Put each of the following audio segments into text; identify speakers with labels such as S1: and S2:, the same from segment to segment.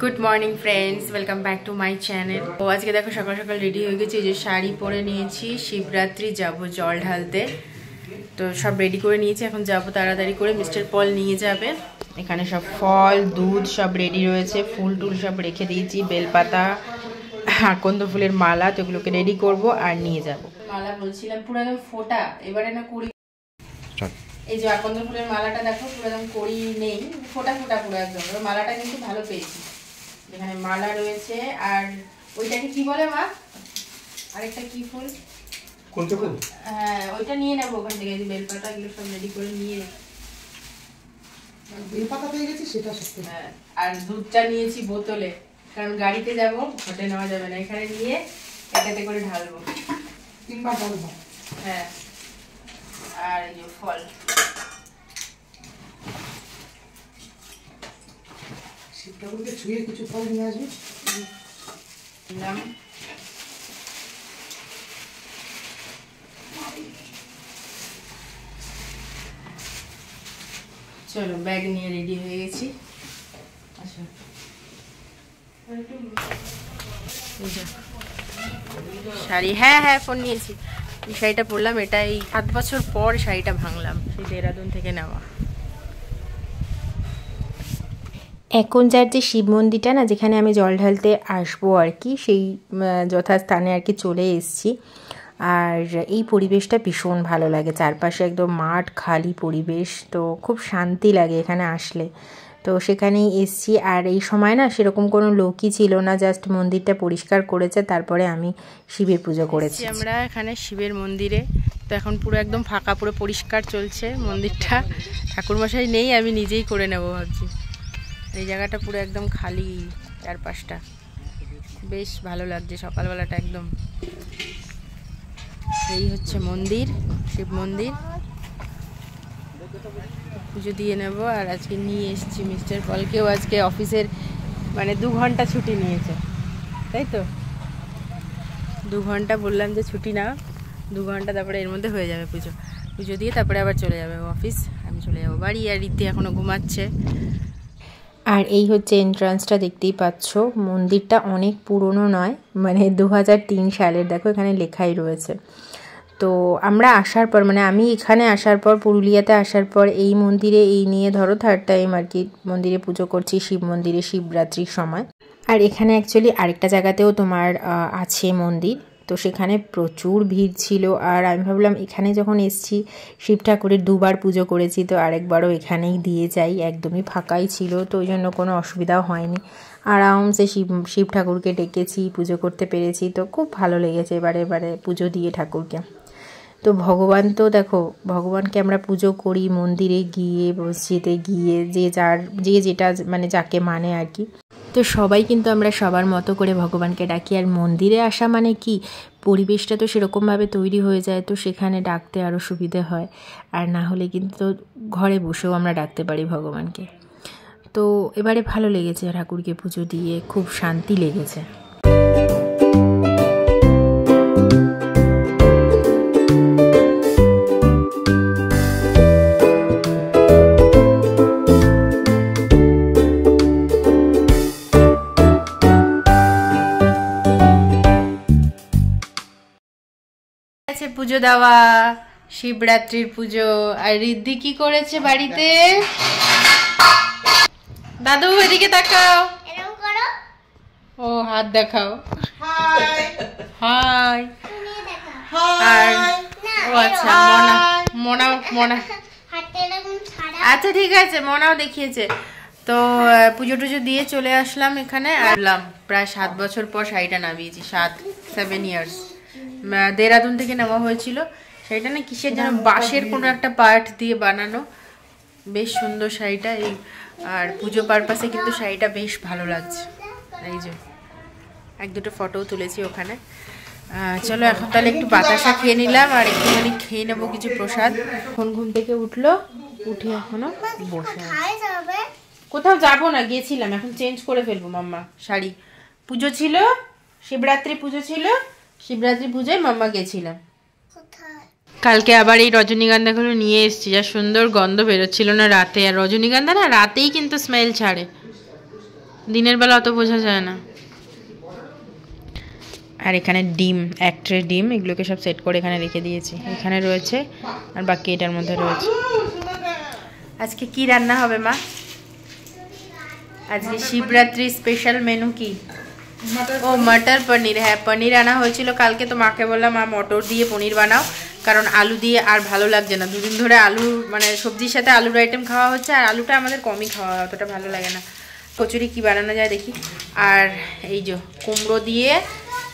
S1: Good morning friends, welcome back to my channel. তো আজকে দেখো সকাল সকাল রেডি হয়ে গেছি, যে শাড়ি পরে নিয়েছি, শিবরাত্রি যাব জল ঢালতে। তো সব রেডি করে নিয়েছি, এখন যাব তাড়াতাড়ি করে। মিস্টার পল নিয়ে যাবে। এখানে সব ফল দুধ সব রেডি রয়েছে, ফুল টুল সব রেখে দিয়েছি, বেলপাতা আকন্দ ফুলের মালা, তো এগুলোকে রেডি করব আর নিয়ে যাব। মালা বলছিলাম পুরো একদম ফোটা, এবারে না করি। এই যে আকন্দ ফুলের মালাটা দেখো পুরো একদম করি নেই, ফোটা ফোটা পুরো একদম। মালাটা কিন্তু ভালো পেয়েছি, এখানে মালা রয়েছে। আর ওইটাকে কি বলে মা, আরেকটা কি ফুল,
S2: কোনটা ফুল?
S1: হ্যাঁ ওইটা নিয়ে নেবো ওখান থেকে। বেলপাতা এগুলো সব রেডি করে নিয়ে,
S2: বেলপাতা পেয়ে গেছি সেটা সত্যি।
S1: হ্যাঁ, আর দুধটা নিয়েছি বোতলে, কারণ গাড়িতে যাব, ঘটে নেওয়া যাবে না। এখানে নিয়ে এটাতে করে ঢালবো,
S2: 3 বার ঢালবো।
S1: হ্যাঁ, আর এই যে ফল,
S2: শিবটাকে ছুঁয়ে কিছু ফল নিয়ে আসবি। চলো ব্যাগ নিয়ে রেডি হয়ে গেছি। আচ্ছা শাড়ি, হ্যাঁ হ্যাঁ ফোন নিয়েছি। এই শাড়িটা পরলাম, এটা এই 7 বছর পর শাড়িটা ভাঙলাম, সেই দেহরাদুন থেকে নেওয়া।
S3: এখন যার যে শিব মন্দিরটা না, যেখানে আমি জল ঢালতে আসবো আর কি, সেই যথাস্থানে আর কি চলে এসেছি। আর এই পরিবেশটা ভীষণ ভালো লাগে, চারপাশে একদম মাঠ খালি পরিবেশ, তো খুব শান্তি লাগে এখানে আসলে। তো সেখানেই এসছি। আর এই সময় না সেরকম কোনো লোকই ছিল না, জাস্ট মন্দিরটা পরিষ্কার করেছে, তারপরে আমি শিবের পুজো করেছি।
S1: আমরা এখানে শিবের মন্দিরে, তো এখন পুরো একদম ফাঁকা, পুরো পরিষ্কার চলছে মন্দিরটা। ঠাকুরমশাই নেই, আমি নিজেই করে নেবো ভাবছি। এই জায়গাটা পুরো একদম খালি, চারপাশটা বেশ ভালো লাগছে সকালবেলাটা একদম। এই হচ্ছে মন্দির, শিব মন্দির। পুজো দিয়ে নেব। আর আজকে নিয়ে এসেছি মিস্টার পলকেও, আজকে অফিসের মানে 2 ঘন্টা ছুটি নিয়েছে, তাই তো 2 ঘন্টা বললাম যে ছুটি না, 2 ঘন্টা, তারপরে এর মধ্যে হয়ে যাবে পুজো। পুজো দিয়ে তারপরে আবার চলে যাবে অফিস, আমি চলে যাবো বাড়ি। আর রীতি এখনও ঘুমাচ্ছে।
S3: আর এই হচ্ছে এন্ট্রান্সটা, দেখতেই পাচ্ছ। মন্দিরটা অনেক পুরনো নয়, মানে 2003 সালের, দেখো এখানে লেখাই রয়েছে। তো আমরা আসার পর, মানে আমি এখানে আসার পর, পুরুলিয়াতে আসার পর এই মন্দিরে এই নিয়ে ধরো 3rd টাইম আর কি মন্দিরে পুজো করছি, শিব মন্দিরে শিবরাত্রির সময়। আর এখানে অ্যাকচুয়ালি আরেকটা জায়গাতেও তোমার আছে মন্দির, তো সেখানে প্রচুর ভিড় ছিল। আর আমি ভাবলাম এখানে যখন এসছি, শিব ঠাকুরের 2 বার পুজো করেছি, তো আরেকবারও এখানেই দিয়ে যাই। একদমই ফাঁকাই ছিল, তো ওই জন্য কোনো অসুবিধাও হয়নি। আরামসে শিব ঠাকুরকে ডেকেছি, পুজো করতে পেরেছি, তো খুব ভালো লেগেছে এবারে পুজো দিয়ে ঠাকুরকে। তো ভগবান, তো দেখো ভগবানকে আমরা পুজো করি মন্দিরে গিয়ে, মসজিদে গিয়ে, যে যেটা মানে যাকে মানে আর কি। তো সবাই কিন্তু আমরা সবার মতো করে ভগবানকে ডাকি। আর মন্দিরে আসা মানে কি, পরিবেশটা তো সেরকমভাবে তৈরি হয়ে যায়, তো সেখানে ডাকতে আরও সুবিধে হয়। আর না হলে কিন্তু ঘরে বসেও আমরা ডাকতে পারি ভগবানকে। তো এবারে ভালো লেগেছে ঠাকুরকে পুজো দিয়ে, খুব শান্তি লেগেছে।
S1: পুজো দেওয়া, শিবরাত্রির পুজো। আর রিদ্ধি কি করেছে বাড়িতে? দাদু এদিকে তাকাও, ও হাত দেখাও, হাই। আর ও আচ্ছা, মনা আচ্ছা ঠিক আছে, মনাও দেখিয়েছে। তো পুজো টুজো দিয়ে চলে আসলাম এখানে। আসলাম প্রায় 7 বছর পর শাড়িটা নামিয়েছি, 7 ইয়ার্স। দেহরাদুন থেকে নেওয়া হয়েছিল শাড়িটা, না কিসের যেন বাঁশের কোনো একটা পার্ট দিয়ে বানানো, বেশ সুন্দর শাড়িটা। এই আর পুজো পারপাসে কিন্তু শাড়িটা বেশ ভালো লাগছে। এই যে 1-2টো ফটোও তুলেছি ওখানে। চলো এখন তাহলে একটু বাতাসা খেয়ে নিলাম, আর একটুখানি খেয়ে নেবো কিছু প্রসাদ। এখন ঘুম থেকে উঠে এখনো বসে কোথাও যাবো না, গেছিলাম, এখন চেঞ্জ করে ফেলবো মাম্মা শাড়ি। পুজো ছিল, শিবরাত্রি পুজো ছিল, শিবরাত্রি পুজোয় মাম্মা গেছিলাম। কালকে আবার এই রজনীগন্ধাগুলো নিয়ে এসেছি, যা সুন্দর গন্ধ বেরোচ্ছিল না রাতে। আর রজনীগন্ধা না রাতেই কিন্তু স্মেল ছাড়ে, দিনের বেলা অত বোঝা যায় না।
S3: আর এখানে ডিম, এক ট্রে ডিম, এগুলোকে সব সেট করে এখানে রেখে দিয়েছি। এখানে রয়েছে আর বাকি এটার মধ্যে রয়েছে।
S1: আজকে কি রান্না হবে মা? আজকে শিবরাত্রি স্পেশাল মেনু কি? ও মটর পনির। হ্যাঁ, পনির আনা হয়েছিল কালকে, তো মাকে বললাম মা মটর দিয়ে পনির বানাও, কারণ আলু দিয়ে আর ভালো লাগছে না। দুদিন ধরে আলু মানে সবজির সাথে আলুর আইটেম খাওয়া হচ্ছে, আর আলুটা আমাদের কমই খাওয়া, অতটা ভালো লাগে না। কচুরি কি বানানো যায় দেখি। আর এই যে কুমড়ো দিয়ে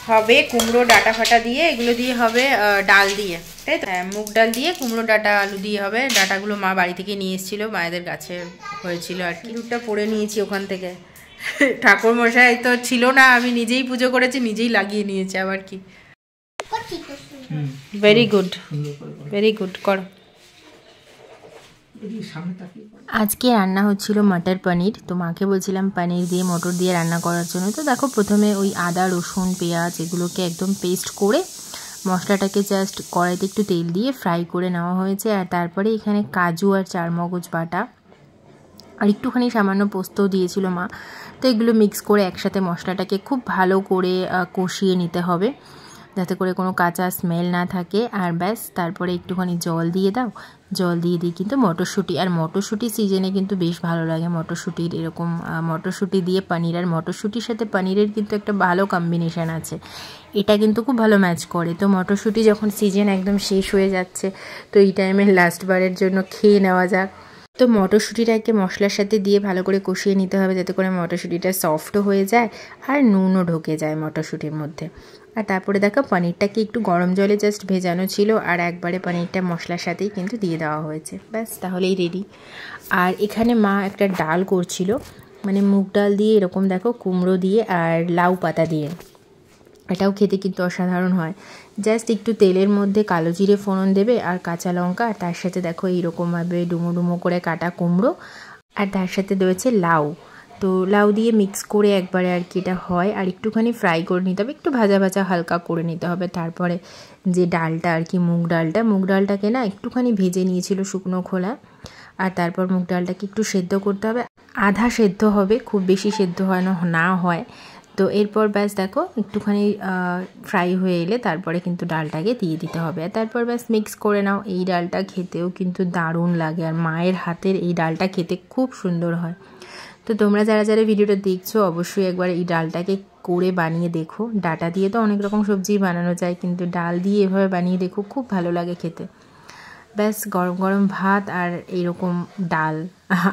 S1: হবে, কুমড়ো ডাটা ফাটা দিয়ে, এগুলো দিয়ে হবে ডাল দিয়ে, তাই তো? হ্যাঁ, মুগ ডাল দিয়ে কুমড়ো ডাটা আলু দিয়ে হবে। ডাটাগুলো মা বাড়ি থেকে নিয়ে এসেছিলো, মায়েদের গাছে হয়েছিল আর কি। দুধটা পরে নিয়েছি ওখান থেকে। ঠাকুর মশাই তো ছিল না, আমি নিজেই পুজো করেছি, নিজেই লাগিয়ে নিয়েছি আবার কি। Very good, very good. করো।
S3: আজকে রান্না হচ্ছিল মটর পনির। তো মাকে বলছিলাম পনির দিয়ে মটর দিয়ে রান্না করার জন্য। তো দেখো, প্রথমে ওই আদা রসুন পেঁয়াজ এগুলোকে একদম পেস্ট করে মশলাটাকে জাস্ট কড়াইতে একটু তেল দিয়ে ফ্রাই করে নেওয়া হয়েছে। আর তারপরে এখানে কাজু আর চারমগজ বাটা আর একটুখানি সামান্য পোস্তও দিয়েছিল মা। তো এগুলো মিক্স করে একসাথে মশলাটাকে খুব ভালো করে কষিয়ে নিতে হবে, যাতে করে কোনো কাঁচা স্মেল না থাকে। আর ব্যাস, তারপরে একটুখানি জল দিয়ে দাও। জল দিয়ে দিই কিন্তু মটরশুঁটি, আর মটরশুঁটি সিজনে কিন্তু বেশ ভালো লাগে মটরশুঁটির, এরকম মটরশুঁটি দিয়ে পনির। আর মটরশুঁটির সাথে পনিরের কিন্তু একটা ভালো কম্বিনেশান আছে, এটা কিন্তু খুব ভালো ম্যাচ করে। তো মটরশুঁটি যখন সিজন একদম শেষ হয়ে যাচ্ছে, তো এই টাইমের লাস্ট বারের জন্য খেয়ে নেওয়া যাক। তো মটরশুঁটিটাকে মশলার সাথে দিয়ে ভালো করে কষিয়ে নিতে হবে, যাতে করে মটরশুঁটিটা সফটও হয়ে যায় আর নুনও ঢোকে যায় মটরশুঁটির মধ্যে। আর তারপরে দেখো, পনিরটাকে একটু গরম জলে জাস্ট ভেজানো ছিল, আর একবারে পনিরটা মশলার সাথেই কিন্তু দিয়ে দেওয়া হয়েছে। ব্যাস, তাহলেই রেডি। আর এখানে মা একটা ডাল করছিল, মানে মুগ ডাল দিয়ে এরকম দেখো, কুমড়ো দিয়ে আর লাউ পাতা দিয়ে। এটাও খেতে কিন্তু অসাধারণ হয়। জাস্ট একটু তেলের মধ্যে কালো জিরে ফোড়ন দেবে আর কাঁচা লঙ্কা, আর তার সাথে দেখো এইরকমভাবে ডুমো ডুমো করে কাটা কুমড়ো, আর তার সাথে রয়েছে লাউ। তো লাউ দিয়ে মিক্স করে একবারে আর কি এটা হয়। আর একটুখানি ফ্রাই করে নিতে হবে, একটু ভাজা ভাজা হালকা করে নিতে হবে। তারপরে যে ডালটা আর কি, মুগ ডালটাকে না একটুখানি ভেজে নিয়েছিল শুকনো খোলা। আর তারপর মুগ ডালটাকে একটু সেদ্ধ করতে হবে, আধা সেদ্ধ হবে, খুব বেশি সেদ্ধ হয় না হয়। তো এরপর ব্যাস দেখো, একটুখানি ফ্রাই হয়ে এলে তারপরে কিন্তু ডালটাকে দিয়ে দিতে হবে। আর তারপর ব্যাস মিক্স করে নাও। এই ডালটা খেতেও কিন্তু দারুণ লাগে, আর মায়ের হাতের এই ডালটা খেতে খুব সুন্দর হয়। তো তোমরা যারা যারা ভিডিওটা দেখছো, অবশ্যই একবার এই ডালটাকে করে বানিয়ে দেখো। ডাটা দিয়ে তো অনেক রকম সবজি বানানো যায়, কিন্তু ডাল দিয়ে এভাবে বানিয়ে দেখো, খুব ভালো লাগে খেতে। ব্যাস, গরম গরম ভাত আর এইরকম ডাল,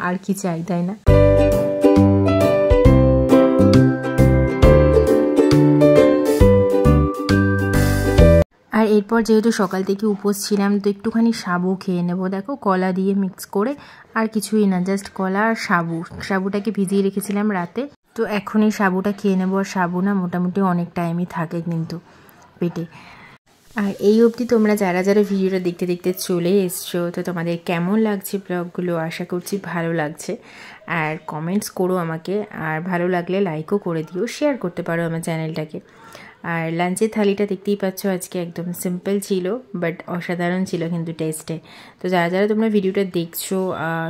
S3: আর কি চাই, তাই না? আর এরপর যেহেতু সকাল থেকে উপোস ছিলাম, তো একটুখানি সাবু খেয়ে নেব। দেখো, কলা দিয়ে মিক্স করে, আর কিছুই না, জাস্ট কলা আর সাবুটাকে ভিজিয়ে রেখেছিলাম রাতে। তো এখন এই সাবুটা খেয়ে নেবো। আর সাবু না মোটামুটি অনেক টাইমই থাকে কিন্তু পেটে। আর এই অবধি তোমরা যারা যারা ভিডিওটা দেখতে দেখতে চলে এসছো, তো তোমাদের কেমন লাগছে ব্লগগুলো? আশা করছি ভালো লাগছে। আর কমেন্টস করো আমাকে, আর ভালো লাগলে লাইকও করে দিও, শেয়ার করতে পারো আমার চ্যানেলটাকে। আর লাঞ্চের থালিটা দেখতেই পাচ্ছ, আজকে একদম সিম্পল ছিল, বাট অসাধারণ ছিল কিন্তু টেস্টে। তো যারা যারা তোমরা ভিডিওটা দেখছো,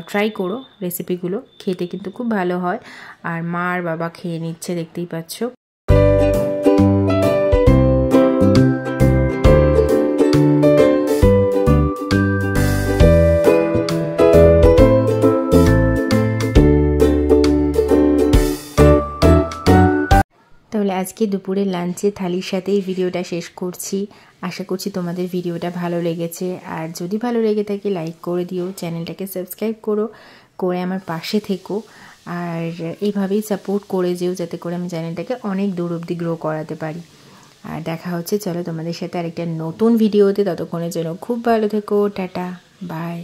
S3: ট্রাই করো রেসিপিগুলো, খেতে কিন্তু খুব ভালো হয়। আর মা আর বাবা খেয়ে নিচ্ছে, দেখতেই পাচ্ছ। তাহলে আজকে দুপুরে লাঞ্চে থালির সাথেই ভিডিওটা শেষ করছি। আশা করছি তোমাদের ভিডিওটা ভালো লেগেছে। আর যদি ভালো লেগে থাকে লাইক করে দিও, চ্যানেলটাকে সাবস্ক্রাইব করে আমার পাশে থেকো। আর এইভাবেই সাপোর্ট করে যেও, যাতে করে আমি চ্যানেলটাকে অনেক দূর অবধি গ্রো করাতে পারি। আর দেখা হচ্ছে চলো তোমাদের সাথে আরেকটা নতুন ভিডিওতে। ততক্ষণের জন্য খুব ভালো থেকো, টাটা, বাই।